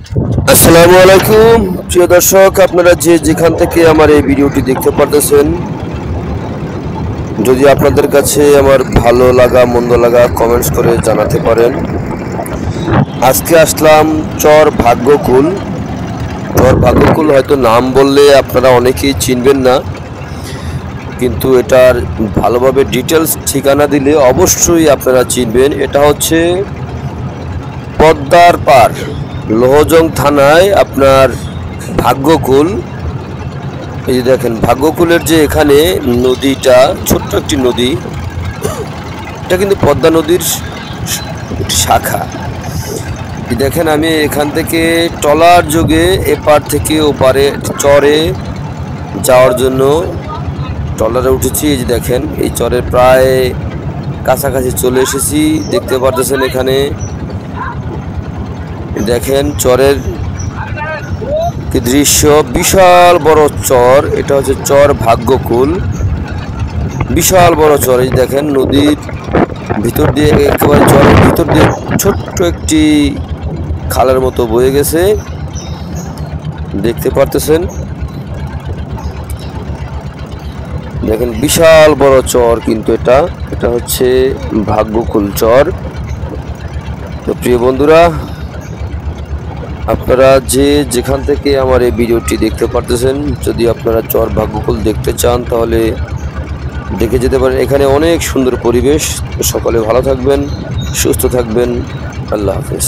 আসসালামু আলাইকুম প্রিয় দর্শক, আপনারা যে যেখান থেকে আমার এই ভিডিওটি দেখতে পারতেছেন, যদি আপনাদের কাছে আমার ভালো লাগা মন্দ লাগা কমেন্টস করে জানাতে পারেন। আজকে আসলাম চর ভাগ্যকুল। চর ভাগ্যকুল হয়তো নাম বললে আপনারা অনেকেই চিনবেন না, কিন্তু এটার ভালোভাবে ডিটেলস ঠিকানা দিলে অবশ্যই আপনারা চিনবেন। এটা হচ্ছে পদ্মার পার, লোহজং থানায় আপনার ভাগ্যকুল। এই যে দেখেন ভাগ্যকুলের যে এখানে নদীটা, ছোট্ট একটি নদী, এটা কিন্তু পদ্মা নদীর শাখা। দেখেন আমি এখান থেকে ট্রলার যোগে এপার থেকে ওপারে চরে যাওয়ার জন্য ট্রলারে উঠেছি। এই যে দেখেন এই চরের প্রায় কাছাকাছি চলে এসেছি। দেখতে পারতেছেন এখানে দেখেন চরের কি দৃশ্য, বিশাল বড় চর। এটা হচ্ছে চর ভাগ্যকুল, বিশাল বড় চর। এই দেখেন নদীর ভিতর দিয়ে, একেবারে চরের ভিতর দিয়ে ছোট্ট একটি খালের মতো বয়ে গেছে, দেখতে পারতেছেন। দেখেন বিশাল বড় চর, কিন্তু এটা হচ্ছে ভাগ্যকুল চর। তো প্রিয় বন্ধুরা, আপনারা যে যেখান থেকে আমার এই ভিডিওটি দেখতে পারতেছেন, যদি আপনারা চর ভাগ্যকুল দেখতে চান তাহলে দেখে যেতে পারেন। এখানে অনেক সুন্দর পরিবেশ। সকলে ভালো থাকবেন, সুস্থ থাকবেন। আল্লাহ হাফেজ।